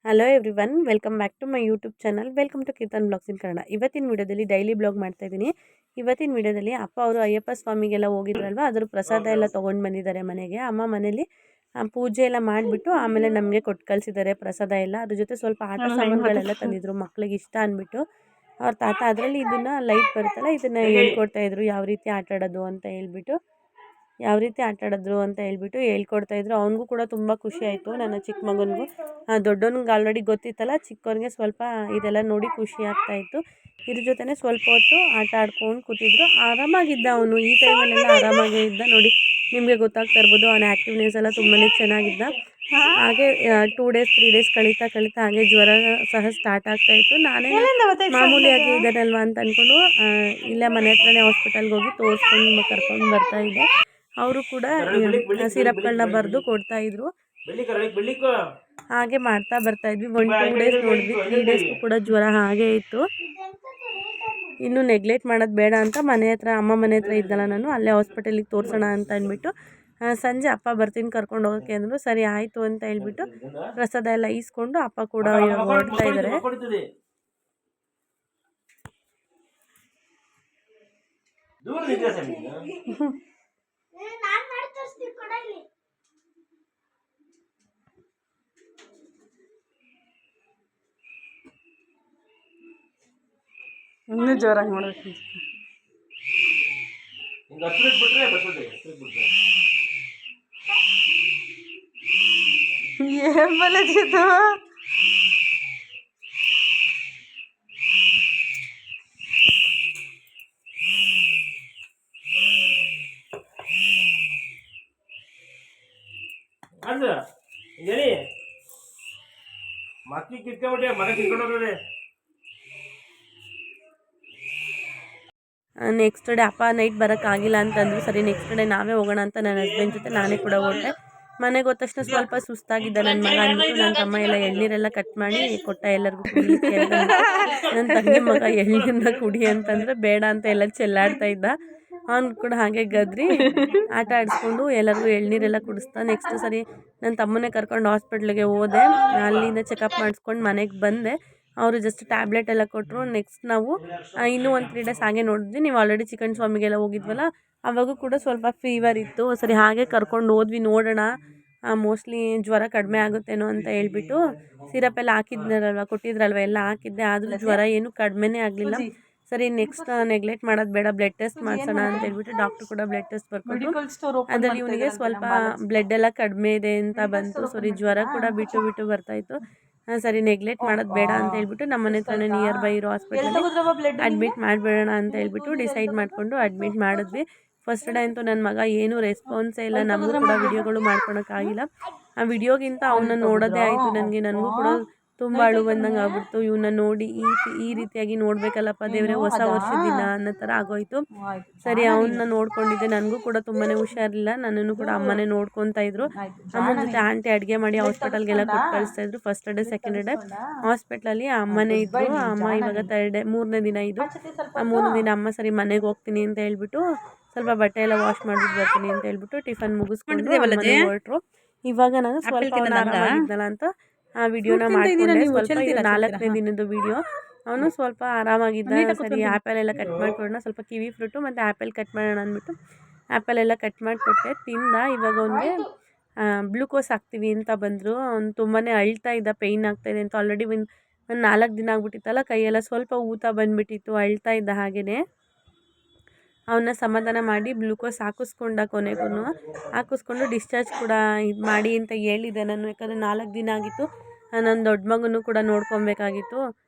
Hello everyone, welcome back to my YouTube channel. Welcome to Keerthan blogs in Kannada. ಇವತ್ತಿನ ವಿಡಿಯೋದಲ್ಲಿ daily blog ಮಾಡ್ತಾ ಇದ್ದೀನಿ. ಇವತ್ತಿನ ವಿಡಿಯೋದಲ್ಲಿ ಅಪ್ಪ ಅವರು ಅಯ್ಯಪ್ಪ ಸ್ವಾಮಿಗೆಲ್ಲ ಹೋಗಿದ್ರಲ್ವ, ಅದ್ರ ಪ್ರಸಾದ ಎಲ್ಲ ತೊಗೊಂಡು ಬಂದಿದ್ದಾರೆ ಮನೆಗೆ. ಅಮ್ಮ ಮನೇಲಿ ಪೂಜೆ ಎಲ್ಲ ಮಾಡಿಬಿಟ್ಟು ಆಮೇಲೆ ನಮಗೆ ಕೊಟ್ಟು ಕಳಿಸಿದ್ದಾರೆ ಪ್ರಸಾದ ಎಲ್ಲ. ಅದ್ರ ಜೊತೆ ಸ್ವಲ್ಪ ಆಟ ಸಾಮಾನುಗಳೆಲ್ಲ ತಂದಿದ್ರು ಮಕ್ಳಿಗೆ ಇಷ್ಟ ಅಂದ್ಬಿಟ್ಟು ಅವ್ರ ತಾತ. ಅದರಲ್ಲಿ ಇದನ್ನು ಲೈಟ್ ಬರುತ್ತಲ್ಲ, ಇದನ್ನು ಹೇಳ್ಕೊಡ್ತಾಯಿದ್ರು ಯಾವ ರೀತಿ ಆಟ ಆಡೋದು ಅಂತ ಹೇಳ್ಬಿಟ್ಟು ಹೇಳ್ಕೊಡ್ತಾಯಿದ್ರು. ಅವನಿಗೂ ಕೂಡ ತುಂಬ ಖುಷಿ ಆಯಿತು, ನನ್ನ ಚಿಕ್ಕ ಮಗನಿಗೂ. ದೊಡ್ಡವನಿಗೆ ಆಲ್ರೆಡಿ ಗೊತ್ತಿತ್ತಲ್ಲ, ಚಿಕ್ಕವನಿಗೆ ಸ್ವಲ್ಪ ಇದೆಲ್ಲ ನೋಡಿ ಖುಷಿ ಆಗ್ತಾಯಿತ್ತು. ಇದ್ರ ಜೊತೆ ಸ್ವಲ್ಪ ಹೊತ್ತು ಆಟ ಆಡ್ಕೊಂಡು ಕೂತಿದ್ರು. ಆರಾಮಾಗಿದ್ದ ಅವನು, ಈ ಟೈಮಲ್ಲೆಲ್ಲ ಆರಾಮಾಗೇ ಇದ್ದ. ನೋಡಿ, ನಿಮಗೆ ಗೊತ್ತಾಗ್ತಾ ಇರ್ಬೋದು ಅವನ ಆ್ಯಕ್ಟಿವ್ನೆಸ್ ಎಲ್ಲ ತುಂಬಾ ಚೆನ್ನಾಗಿದ್ದ. ಹಾಗೆ 2 ಡೇಸ್ 3 ಡೇಸ್ ಕಳೀತಾ ಹಾಗೆ ಜ್ವರ ಸಹ ಸ್ಟಾರ್ಟ್ ಆಗ್ತಾಯಿತ್ತು. ನಾನೇ ಮಾಮೂಲಿಯಾಗಿ ಇದ್ದಾನಲ್ವ ಅಂತ ಅಂದ್ಕೊಂಡು ಇಲ್ಲೇ ಮನೆ ಹತ್ರನೇ ಹಾಸ್ಪಿಟಲ್ಗೆ ಹೋಗಿ ತೋರಿಸ್ಕೊಂಡು ಕರ್ಕೊಂಡು ಬರ್ತಾಯಿದ್ದೆ. ಅವರು ಕೂಡ ಸಿರಪ್ಗಳನ್ನ ಬರೆದು ಕೊಡ್ತಾಯಿದ್ರು. ಹಾಗೆ ಮಾಡ್ತಾ ಬರ್ತಾಯಿದ್ವಿ. 1-2 ಡೇಸ್ ನೋಡಿದ್ವಿ, 3 ಡೇಸ್ಗೂ ಕೂಡ ಜ್ವರ ಹಾಗೇ ಇತ್ತು. ಇನ್ನು ನೆಗ್ಲೆಕ್ಟ್ ಮಾಡೋದು ಬೇಡ ಅಂತ ಅಮ್ಮ ಮನೆ ಹತ್ರ ಇದ್ದಲ್ಲ ನಾನು, ಅಲ್ಲೇ ಹಾಸ್ಪಿಟಲಿಗೆ ತೋರಿಸೋಣ ಅಂತ ಅಂದ್ಬಿಟ್ಟು ಸಂಜೆ ಅಪ್ಪ ಬರ್ತೀನಿ ಕರ್ಕೊಂಡು ಹೋಗೋಕ್ಕೆ ಅಂದರು. ಸರಿ ಆಯಿತು ಅಂತ ಹೇಳ್ಬಿಟ್ಟು ಪ್ರಸಾದ ಎಲ್ಲ ಈಸ್ಕೊಂಡು ಅಪ್ಪ ಕೂಡ ಹೊರಡ್ತಾ ಇದ್ದಾರೆ. ಇನ್ನೂ ಜೋರಾಗಿ ನೋಡಬೇಕು. ಏನ್ ಬಲಜಿತು ಮಕ್ಕಳಿಗೆ ಕಿತ್ಕೊಂಡ್ಬಿಟ್ಟೆ ಮಗ ಕಿತ್ಕೊಂಡೋಗ್ರೆ. ನೆಕ್ಸ್ಟ್ ಡೇ ಅಪ್ಪ ನೈಟ್ ಬರೋಕ್ಕಾಗಿಲ್ಲ ಅಂತಂದರು. ಸರಿ ನೆಕ್ಸ್ಟ್ ಡೇ ನಾವೇ ಹೋಗೋಣ ಅಂತ ನನ್ನ ಹಸ್ಬೆಂಡ್ ಜೊತೆ ನಾನೇ ಕೂಡ ಹೊರಟೆ. ಮನೆಗೆ ಹೋದ ತಕ್ಷಣ ಸ್ವಲ್ಪ ಸುಸ್ತಾಗಿದ್ದ ನನ್ನ ಮಗ ಅಂದ್ಬಿಟ್ಟು ನನ್ನ ತಮ್ಮ ಎಲ್ಲ ಎಳ್ನೀರೆಲ್ಲ ಕಟ್ ಮಾಡಿ ಕೊಟ್ಟ ಎಲ್ಲರಿಗೂ ಕುಡಿಲಿಕ್ಕೆ ಅಂತ. ನನ್ನ ತಂಗಿ ಮಗ ಎಳ್ನೀರನ್ನ ಕುಡಿ ಅಂತಂದರೆ ಬೇಡ ಅಂತ ಎಲ್ಲ ಚೆಲ್ಲಾಡ್ತಾ ಇದ್ದ. ಅವ್ನು ಕೂಡ ಹಾಗೆ ಗದ್ರಿ ಆಟ ಆಡಿಸ್ಕೊಂಡು ಎಲ್ಲರಿಗೂ ಎಳ್ನೀರೆಲ್ಲ ಕುಡಿಸ್ತಾ. ನೆಕ್ಸ್ಟ್ ಸರಿ ನನ್ನ ತಮ್ಮನೇ ಕರ್ಕೊಂಡು ಹಾಸ್ಪಿಟ್ಲಿಗೆ ಹೋದೆ. ಅಲ್ಲಿಂದ ಚೆಕಪ್ ಮಾಡಿಸ್ಕೊಂಡು ಮನೆಗೆ ಬಂದೆ. ಅವರು ಜಸ್ಟ್ ಟ್ಯಾಬ್ಲೆಟ್ ಎಲ್ಲ ಕೊಟ್ಟರು. ನೆಕ್ಸ್ಟ್ ನಾವು ಇನ್ನೂ 1-3 ಡೇಸ್ ಹಾಗೆ ನೋಡಿದ್ವಿ. ನೀವು ಆಲ್ರೆಡಿ ಚಿಕನ್ ಸ್ವಾಮಿಗೆಲ್ಲ ಹೋಗಿದ್ವಲ್ಲ, ಅವಾಗೂ ಕೂಡ ಸ್ವಲ್ಪ ಫೀವರ್ ಇತ್ತು. ಸರಿ ಹಾಗೆ ಕರ್ಕೊಂಡು ಹೋದ್ವಿ, ನೋಡೋಣ ಮೋಸ್ಟ್ಲಿ ಜ್ವರ ಕಡಿಮೆ ಆಗುತ್ತೇನೋ ಅಂತ ಹೇಳ್ಬಿಟ್ಟು ಸಿರಪ್ ಎಲ್ಲ ಕೊಟ್ಟಿದ್ರಲ್ವ ಎಲ್ಲ ಹಾಕಿದ್ದೆ. ಆದರೂ ಜ್ವರ ಏನು ಕಡಿಮೆನೇ ಆಗಲಿಲ್ಲ. ಸರಿ ನೆಕ್ಸ್ಟ್ ನೆಗ್ಲೆಕ್ಟ್ ಮಾಡೋದು ಬೇಡ, ಬ್ಲಡ್ ಟೆಸ್ಟ್ ಮಾಡಿಸೋಣ ಅಂತ ಹೇಳ್ಬಿಟ್ಟು ಡಾಕ್ಟ್ರು ಕೂಡ ಬ್ಲಡ್ ಟೆಸ್ಟ್ ಬರ್ಕೊಟ್ಟು ಅದರಲ್ಲಿ ಇವನಿಗೆ ಸ್ವಲ್ಪ ಬ್ಲಡ್ ಎಲ್ಲ ಕಡಿಮೆ ಇದೆ ಅಂತ ಬಂತು. ಸರಿ ಜ್ವರ ಕೂಡ ಬಿಟ್ಟು ಬರ್ತಾಯಿತ್ತು. ಸರಿ ನೆಗ್ಲೆಕ್ಟ್ ಮಾಡೋದು ಬೇಡ ಅಂತ ಹೇಳ್ಬಿಟ್ಟು ನಮ್ಮ ಮನೆ ಹತ್ರನೇ ನಿಯರ್ ಬೈ ಇರೋ ಹಾಸ್ಪಿಟಲ್ ಅಡ್ಮಿಟ್ ಮಾಡಿಬಿಡೋಣ ಅಂತ ಹೇಳ್ಬಿಟ್ಟು ಡಿಸೈಡ್ ಮಾಡಿಕೊಂಡು ಅಡ್ಮಿಟ್ ಮಾಡಿದ್ವಿ. ಫಸ್ಟ್ ಡೇ ಅಂತೂ ನನ್ನ ಮಗ ಏನೂ ರೆಸ್ಪಾನ್ಸೇ ಇಲ್ಲ. ನಮಗೂ ಕೂಡ ವಿಡಿಯೋಗಳು ಮಾಡ್ಕೊಳಕ್ಕಾಗಿಲ್ಲ. ಆ ವಿಡಿಯೋಗಿಂತ ಅವನ್ನ ನೋಡೋದೇ ಆಯಿತು. ನನಗೂ ಕೂಡ ತುಂಬ ಅಳು ಬಂದಂಗೆ ಆಗ್ಬಿಡ್ತು. ಇವನ್ನ ನೋಡಿ ಈ ರೀತಿಯಾಗಿ ನೋಡಬೇಕಲ್ಲಪ್ಪ ದೇವರೇ, ಹೊಸ ವರ್ಷದ ದಿನ ಅನ್ನೋ ಥರ ಆಗೋಯ್ತು. ಸರಿ ಅವನ್ನ ನೋಡ್ಕೊಂಡಿದ್ದೆ. ನನಗೂ ಕೂಡ ತುಂಬಾ ಹುಷಾರಿಲ್ಲ. ನನ್ನನ್ನು ಕೂಡ ಅಮ್ಮನೇ ನೋಡ್ಕೊತಾ ಇದ್ರು. ಅಮ್ಮನ ಜೊತೆ ಆಂಟಿ ಅಡುಗೆ ಮಾಡಿ ಹಾಸ್ಪಿಟಲ್ಗೆಲ್ಲ ಕೊಟ್ಟು ಕಳಿಸ್ತಾ ಇದ್ರು. ಫಸ್ಟ್ ಡೇ ಸೆಕೆಂಡ್ ಡೇ ಹಾಸ್ಪಿಟ್ಲಲ್ಲಿ ಅಮ್ಮನೇ ಇದ್ದರು. ಅಮ್ಮ ಇವಾಗ 3ನೇ ದಿನ ಇದು. ಆ 3ನೇ ದಿನ ಅಮ್ಮ ಸರಿ ಮನೆಗೆ ಹೋಗ್ತೀನಿ ಅಂತ ಹೇಳ್ಬಿಟ್ಟು ಸ್ವಲ್ಪ ಬಟ್ಟೆ ಎಲ್ಲ ವಾಶ್ ಮಾಡಿಬಿಟ್ಟು ಬರ್ತೀನಿ ಅಂತ ಹೇಳ್ಬಿಟ್ಟು ಟಿಫನ್ ಮುಗಿಸ್ಕೊಂಡು ಹೊರಟರು. ಇವಾಗ ನಾನು ಸ್ವಲ್ಪ ಆರಾಮಾಗಿದ್ದಲ್ಲ ಅಂತ ಆ ವಿಡಿಯೋನ ಮಾಡ್ಕೊಂಡೆ. ಸ್ವಲ್ಪ 4ನೇ ದಿನದ ವಿಡಿಯೋ. ಅವನು ಸ್ವಲ್ಪ ಆರಾಮಾಗಿದ್ದ. ಸರಿ ಆ್ಯಪಲ್ ಎಲ್ಲ ಕಟ್ ಮಾಡಿಕೊಡೋಣ, ಸ್ವಲ್ಪ ಕಿವಿ ಫ್ರೂಟು ಮತ್ತು ಆ್ಯಪಲ್ ಕಟ್ ಮಾಡೋಣ ಅಂದ್ಬಿಟ್ಟು ಆ್ಯಪಲ್ ಎಲ್ಲ ಕಟ್ ಮಾಡಿಕೊಟ್ಟೆ, ತಿಂದ. ಇವಾಗ ಅವನಿಗೆ ಗ್ಲೂಕೋಸ್ ಹಾಕ್ತೀವಿ ಅಂತ ಬಂದರು. ಅವ್ನು ತುಂಬಾ ಅಳ್ತಾ ಇದ್ದ, ಪೇಯ್ನ್ ಆಗ್ತಾಯಿದೆ ಅಂತ. ಆಲ್ರೆಡಿ ಒಂದು 4 ದಿನ ಆಗ್ಬಿಟ್ಟಿತ್ತಲ್ಲ, ಕೈಯೆಲ್ಲ ಸ್ವಲ್ಪ ಊತ ಬಂದುಬಿಟ್ಟಿತ್ತು, ಅಳ್ತಾ ಇದ್ದ. ಹಾಗೆಯೇ ಅವನ್ನ ಸಮಾಧಾನ ಮಾಡಿ ಗ್ಲೂಕೋಸ್ ಹಾಕಿಸ್ಕೊಂಡ. ಕೊನೆಗೂ ಹಾಕಿಸ್ಕೊಂಡು ಡಿಸ್ಚಾರ್ಜ್ ಕೂಡ ಇದು ಮಾಡಿ ಅಂತ ಹೇಳಿದ್ದೆ ನಾನು. ಯಾಕಂದರೆ 4 ದಿನ ಆಗಿತ್ತು. ನನ್ನ ದೊಡ್ಡ ಮಗನೂ ಕೂಡ ನೋಡ್ಕೊಬೇಕಾಗಿತ್ತು.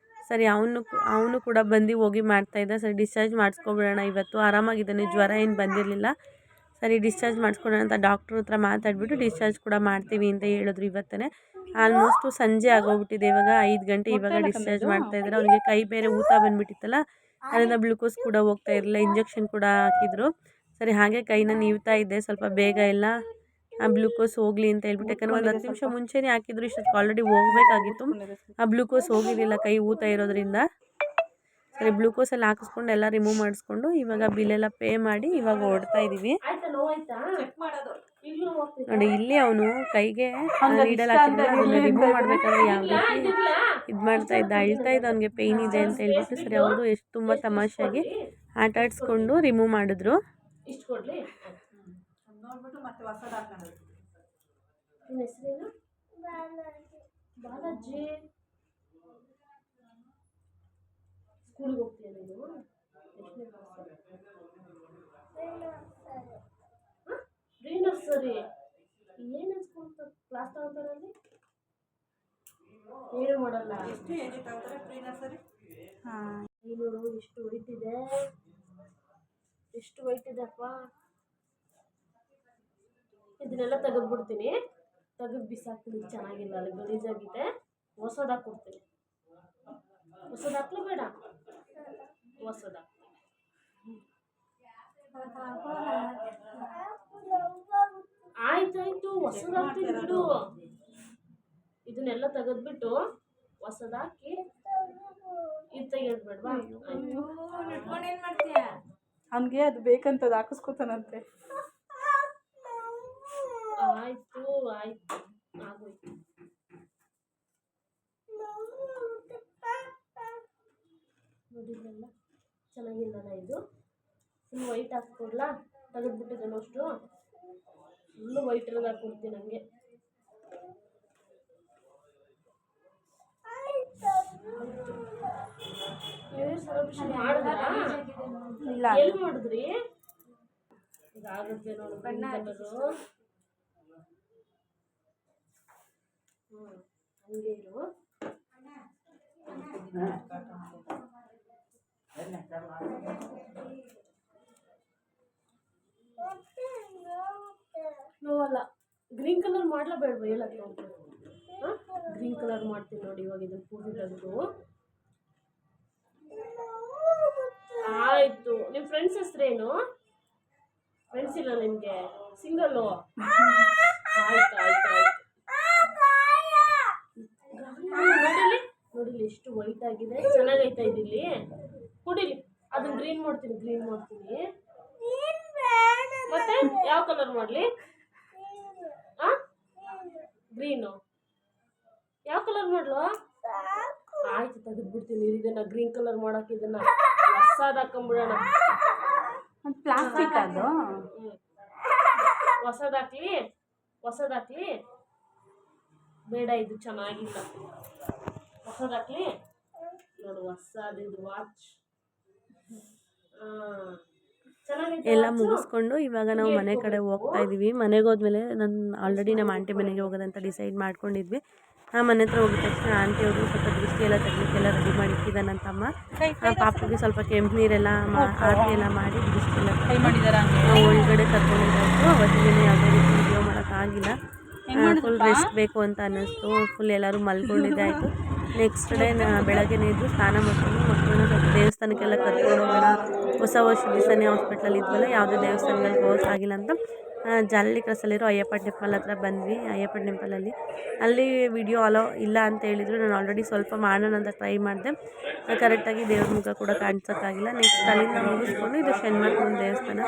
ಸರಿ ಅವನು ಕೂಡ ಬಂದು ಹೋಗಿ ಮಾಡ್ತಾಯಿದ್ದ. ಸರಿ ಡಿಸ್ಚಾರ್ಜ್ ಮಾಡಿಸ್ಕೊಬಿಡೋಣ, ಇವತ್ತು ಆರಾಮಾಗಿದ್ದಾನೆ, ಜ್ವರ ಏನು ಬಂದಿರಲಿಲ್ಲ. ಸರಿ ಡಿಸ್ಚಾರ್ಜ್ ಮಾಡಿಸ್ಕೊಡೋಣ ಅಂತ ಡಾಕ್ಟ್ರ್ ಹತ್ರ ಮಾತಾಡಿಬಿಟ್ಟು ಡಿಸ್ಚಾರ್ಜ್ ಕೂಡ ಮಾಡ್ತೀವಿ ಅಂತ ಹೇಳಿದ್ರು ಇವತ್ತೇ. ಆಲ್ಮೋಸ್ಟು ಸಂಜೆ ಆಗೋಗ್ಬಿಟ್ಟಿದೆ, ಇವಾಗ 5 ಗಂಟೆ. ಇವಾಗ ಡಿಸ್ಚಾರ್ಜ್ ಮಾಡ್ತಾಯಿದ್ದಾರೆ. ಅವನಿಗೆ ಕೈ ಬೇರೆ ಊತ ಬಂದುಬಿಟ್ಟಿತ್ತಲ್ಲ, ಅದರಿಂದ ಗ್ಲೂಕೋಸ್ ಕೂಡ ಹೋಗ್ತಾ ಇರಲಿಲ್ಲ. ಇಂಜೆಕ್ಷನ್ ಕೂಡ ಹಾಕಿದ್ರು. ಸರಿ ಹಾಗೆ ಕೈನ ನೀವ್ತಾ ಇದ್ದೆ, ಸ್ವಲ್ಪ ಬೇಗ ಎಲ್ಲ ಆ ಗ್ಲೂಕೋಸ್ ಹೋಗಲಿ ಅಂತ ಹೇಳ್ಬಿಟ್ಟು. ಯಾಕಂದರೆ ಒಂದು 10 ನಿಮಿಷ ಮುಂಚೆನೇ ಹಾಕಿದ್ರು, ಇಷ್ಟೊತ್ತಿಗೆ ಆಲ್ರೆಡಿ ಹೋಗಬೇಕಾಗಿತ್ತು. ಆ ಗ್ಲೂಕೋಸ್ ಹೋಗಿರಲಿಲ್ಲ ಕೈ ಊತ ಇರೋದ್ರಿಂದ. ಸರಿ ಗ್ಲೂಕೋಸೆಲ್ಲ ಹಾಕಿಸ್ಕೊಂಡು ಎಲ್ಲ ರಿಮೂವ್ ಮಾಡಿಸ್ಕೊಂಡು ಇವಾಗ ಬಿಲ್ಲೆಲ್ಲ ಪೇ ಮಾಡಿ ಇವಾಗ ಹೊರಡ್ತಾ ಇದ್ದೀವಿ. ನೋಡಿ ಇಲ್ಲಿ ಅವನು ಕೈಗೆ ನೀಡಲ್ ಹಾಕಿದ್ರೆ ಅದನ್ನ ರಿಮೂವ್ ಮಾಡ್ಬೇಕಾದ್ರೆ ಯಾವ ರೀತಿ ಇದು ಮಾಡ್ತಾ ಇದ್ದ, ಅಳ್ತಾ ಇದ್ದ, ಅವನಿಗೆ ಪೇಯ್ನ್ ಇದೆ ಅಂತ ಹೇಳ್ಬಿಟ್ಟು ಸರಿ ಅವರು ಎಷ್ಟು ತುಂಬ ತಮಾಷೆಯಾಗಿ ಆಟ ಆಡಿಸ್ಕೊಂಡು ರಿಮೂವ್ ಮಾಡಿದ್ರು. ಸ್ಕೂಲಿಗೆ ಹೋಗ್ತೀಯ ನೀನು? ಪ್ರೀ ನರ್ಸರಿ ಏನು ಅನ್ಸ್ಕೊಂತ ಕ್ಲಾಸ್ ತಗೋತಾರಲ್ಲಿ ಏನು ಮಾಡಲ್ಲ. ನೋಡು ಎಷ್ಟು ವೈಟ್ ಇದೆ, ಎಷ್ಟು ವೈಟ್ ಇದೆ ಅಪ್ಪ. ಇದನ್ನೆಲ್ಲ ತೆಗೆದ್ಬಿಡ್ತೀನಿ, ತೆಗೆದು ಬಿಸಾಕ್ತೀನಿ. ಚೆನ್ನಾಗಿಲ್ಲ, ಅಲ್ಲಿ ಗಲೀಜಾಗಿದೆ. ಹೊಸದು ಹಾಕ್ಕೊಡ್ತೀನಿ. ಹೊಸದು ಹಾಕ್ಲಿ ಬೇಡ? ಹೊಸದು ಆಯ್ತಾಯ್ತು, ಹೊಸದು ಹಾಕ್ತೀನಿ ಬಿಡು. ಇದನ್ನೆಲ್ಲ ತೆಗೆದ್ಬಿಟ್ಟು ಹೊಸದಾಕಿ ಇದು ತೆಗೆದ್ಬಿಡ್ವಾ? ಏನ್ ಮಾಡ್ತೀಯ? ಅವನಿಗೆ ಅದು ಬೇಕಂತದ್ದು ಹಾಕಿಸ್ಕೊತಾನಂತೆ. ಆಯ್ತು ಆಯ್ತು, ಆಗೋಯ್ತು. ನೋಡಿಲ್ಲ, ಚೆನ್ನಾಗಿಲ್ಲಲ್ಲ ಇದು. Full white ಹಾಕ್ಕೊಡ್ಲಾ? ತೆಗೆದ್ಬಿಟ್ಟಿದ್ದಾನು ಅಷ್ಟು ಫುಲ್ಲು ವೈಟ್ ಇರೋದು ಹಾಕ್ಕೊಡ್ತೀನಿ ನನಗೆ. ಮಾಡಿದ್ರಾ? ಎಲ್ಲಿ ಮಾಡಿದ್ರಿ? ಇದಾಗುತ್ತೆ ನೋಡು ಕಲರು. ಹಂಗೆ ಇರು. ನೋವಲ್ಲ. ಗ್ರೀನ್ ಕಲರ್ ಮಾಡ್ಲಾ ಬೇಡವಾ ಹೇಳಕ್ಕೆ? ಹಾಂ, ಗ್ರೀನ್ ಕಲರ್ ಮಾಡ್ತೀನಿ ನೋಡಿ. ಇವಾಗ ಇದನ್ನು ಪೂರ್ತಿ ತೆಗೆದು ಆಯಿತು. ನಿಮ್ಮ ಫ್ರೆಂಡ್ಸ್ ಹೆಸ್ರೇನು? ಫ್ರೆಂಡ್ಸ್ ಇಲ್ಲ ನಿಮಗೆ? ಸಿಂಗಲ್ಲು? ಆಯ್ತು ಆಯ್ತು ಆಯ್ತು. ನೋಡಿಲಿ ನೋಡಿಲಿ ಎಷ್ಟು ವೈಟ್ ಆಗಿದೆ, ಚೆನ್ನಾಗೈತಾ ಇದಿಲ್ಲಿ. ಕುಡಿಲಿ, ಅದನ್ನ ಗ್ರೀನ್ ಮಾಡ್ತೀನಿ, ಗ್ರೀನ್ ಮಾಡ್ತೀನಿ. ಮತ್ತೆ ಯಾವ ಕಲರ್ ಮಾಡಲಿ? ಆ ಗ್ರೀನು ಯಾವ ಕಲರ್ ಮಾಡ್ಲು? ಆಯ್ತು, ತೆಗೆದ್ಬಿಡ್ತೀನಿ. ಇದನ್ನ ಗ್ರೀನ್ ಕಲರ್ ಮಾಡಕ್ಕೆ ಇದನ್ನ ಹೊಸದು ಹಾಕೊಂಡ್ಬಿಡೋಣ. ಪ್ಲಾಸ್ಟಿಕ್ ಅದು. ಹೊಸದಾಕ್ಲಿ, ಹೊಸದಾಕ್ಲಿ ಬೇಡ, ಇದು ಚೆನ್ನಾಗಿಲ್ಲ. ಹೊಸದಾಕ್ಲಿ ನೋಡು, ಹೊಸದು ಇದು ವಾಚ್. ಎಲ್ಲ ಮುಗಿಸ್ಕೊಂಡು ಇವಾಗ ನಾವು ಮನೆ ಕಡೆ ಹೋಗ್ತಾ ಇದ್ದೀವಿ. ಮನೆಗೆ ಹೋದ್ಮೇಲೆ ನಾನು ಆಲ್ರೆಡಿ ನಮ್ಮ ಆಂಟಿ ಮನೆಗೆ ಹೋಗೋದಂತ ಡಿಸೈಡ್ ಮಾಡ್ಕೊಂಡಿದ್ವಿ. ಆ ಮನೆ ಹತ್ರ ಹೋಗಿದ ತಕ್ಷಣ ಆಂಟಿ ಅವರು ಸ್ವಲ್ಪ ದೃಷ್ಟಿ ಎಲ್ಲ ತೆಗಿಲಿಕ್ಕೆಲ್ಲ ರೆಡಿ ಮಾಡಿ ಇಟ್ಟಿದ್ದಾನಂತಮ್ಮ. ಪಾಪುಗೆ ಸ್ವಲ್ಪ ಕೆಂಪು ನೀರೆಲ್ಲ ಆರತಿ ಎಲ್ಲ ಮಾಡಿ ದೃಷ್ಟಿ ಎಲ್ಲ ಒಳಗಡೆ ಕರ್ಕೊಂಡಿದ್ದಾಯಿತು. ಅವತ್ತಿನ ದಿನ ಯಾವುದೇ ರೀತಿ ವಿಡಿಯೋ ಮಾಡೋಕ್ಕಾಗಿಲ್ಲ. ಫುಲ್ ರೆಸ್ಟ್ ಬೇಕು ಅಂತ ಅನ್ನಿಸ್ತು. ಫುಲ್ ಎಲ್ಲರೂ ಮಲ್ಕೊಂಡಿದ್ದಾಯಿತು. ನೆಕ್ಸ್ಟ್ ಡೇ ಬೆಳಗ್ಗೆನೇ ಇದ್ದು ಸ್ನಾನ ಮಾಡ್ಕೊಂಡು ಮಕ್ಕಳನ್ನ ಸ್ವಲ್ಪ ದೇವಸ್ಥಾನಕ್ಕೆಲ್ಲ ಕರ್ಕೊಂಡು ಹೋಗೋಣ. ಹೊಸ ವರ್ಷ ದಿವಸನೇ ಹಾಸ್ಪಿಟ್ಲಲ್ಲಿ ಇದ್ವಲ್ಲ, ಯಾವುದೇ ದೇವಸ್ಥಾನಗಳಿಗೆ ಹೋಗೋಕ್ಕಾಗಿಲ್ಲ ಅಂತ ಜಾಲಹಳ್ಳಿ ಕ್ರಾಸಲ್ಲಿರೋ ಅಯ್ಯಪ್ಪ ಟೆಂಪಲ್ ಹತ್ರ ಬಂದ್ವಿ. ಅಯ್ಯಪ್ಪ ಟೆಂಪಲಲ್ಲಿ ಅಲ್ಲಿ ವಿಡಿಯೋ ಅಲೋ ಇಲ್ಲ ಅಂತ ಹೇಳಿದರು. ನಾನು ಆಲ್ರೆಡಿ ಸ್ವಲ್ಪ ಮಾಡೋಣ ಅಂತ ಟ್ರೈ ಮಾಡಿದೆ. ಕರೆಕ್ಟಾಗಿ ದೇವ್ರ ಮುಖ ಕೂಡ ಕಾಣಿಸೋಕ್ಕಾಗಿಲ್ಲ. ನೆಕ್ಸ್ಟ್ ಅಲ್ಲಿಂದ ಮುಗಿಸ್ಕೊಂಡು ಇದು ಶನಿಮಹಾತ್ಮನ ದೇವಸ್ಥಾನ,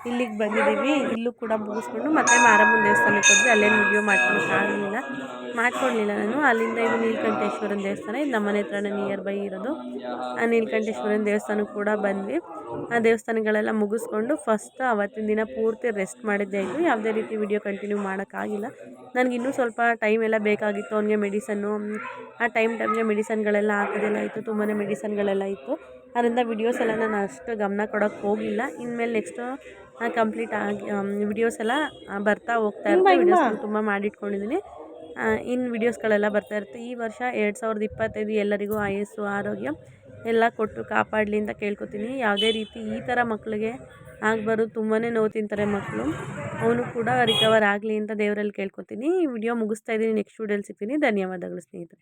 ಇಲ್ಲಿಗೆ ಬಂದಿದ್ದೀವಿ. ಇಲ್ಲೂ ಕೂಡ ಮುಗಿಸ್ಕೊಂಡು ಮತ್ತೆ ಮಾರಮ್ಮನ ದೇವಸ್ಥಾನಕ್ಕೆ ಹೋದ್ವಿ. ಅಲ್ಲೇನು ವಿಡಿಯೋ ಮಾಡ್ಕೊಳ್ಲಿಲ್ಲ ನಾನು. ಅಲ್ಲಿಂದ ಇದು ನೀಲಕಂಠೇಶ್ವರನ ದೇವಸ್ಥಾನ, ಇದು ನಮ್ಮ ಮನೆ ಹತ್ರನೇ ನಿಯರ್ ಬೈ ಇರೋದು. ಆ ನೀಲಕಂಠೇಶ್ವರನ ದೇವಸ್ಥಾನಕ್ಕೆ ಕೂಡ ಬಂದ್ವಿ. ಆ ದೇವಸ್ಥಾನಗಳೆಲ್ಲ ಮುಗಿಸ್ಕೊಂಡು ಫಸ್ಟ್ ಅವತ್ತಿನ ದಿನ ಪೂರ್ತಿ ರೆಸ್ಟ್ ಮಾಡಿದ್ದೆ ಇದ್ದು. ಯಾವುದೇ ರೀತಿ ವಿಡಿಯೋ ಕಂಟಿನ್ಯೂ ಮಾಡೋಕ್ಕಾಗಿಲ್ಲ. ನನಗಿನ್ನೂ ಸ್ವಲ್ಪ ಟೈಮ್ ಎಲ್ಲ ಬೇಕಾಗಿತ್ತು. ಅವನಿಗೆ ಮೆಡಿಸನ್ನು ಆ ಟೈಮ್ಗೆ ಮೆಡಿಸನ್ಗಳೆಲ್ಲ ಹಾಕೋದೆಲ್ಲ ಇತ್ತು, ತುಂಬಾ ಮೆಡಿಸನ್ಗಳೆಲ್ಲ ಇತ್ತು. ಅದರಿಂದ ವಿಡಿಯೋಸ್ ಎಲ್ಲ ನಾನು ಅಷ್ಟು ಗಮನ ಕೊಡೋಕ್ಕೆ ಹೋಗಿಲ್ಲ. ಇನ್ಮೇಲೆ ನೆಕ್ಸ್ಟು ಕಂಪ್ಲೀಟ್ ಆಗಿ ವಿಡಿಯೋಸ್ ಎಲ್ಲ ಬರ್ತಾ ಹೋಗ್ತಾ ಇರುತ್ತೆ. ವಿಡಿಯೋಸ್ ತುಂಬ ಮಾಡಿಟ್ಕೊಂಡಿದ್ದೀನಿ. ಇನ್ನು ವಿಡಿಯೋಸ್ಗಳೆಲ್ಲ ಬರ್ತಾ ಇರುತ್ತೆ. ಈ ವರ್ಷ 2025 ಎಲ್ಲರಿಗೂ ಆಯಸ್ಸು ಆರೋಗ್ಯ ಎಲ್ಲ ಕೊಟ್ಟು ಕಾಪಾಡಲಿ ಅಂತ ಕೇಳ್ಕೊತೀನಿ. ಯಾವುದೇ ರೀತಿ ಈ ಥರ ಮಕ್ಕಳಿಗೆ ಆಗಬಾರ್ದು. ತುಂಬಾ ನೋವು ತಿಂತಾರೆ ಮಕ್ಕಳು. ಅವನು ಕೂಡ ರಿಕವರ್ ಆಗಲಿ ಅಂತ ದೇವರಲ್ಲಿ ಕೇಳ್ಕೊತೀನಿ. ಈ ವಿಡಿಯೋ ಮುಗಿಸ್ತಾ ಇದ್ದೀನಿ. ನೆಕ್ಸ್ಟ್ ವಿಡಿಯೋಲಿ ಸಿಗ್ತೀನಿ. ಧನ್ಯವಾದಗಳು ಸ್ನೇಹಿತರೆ.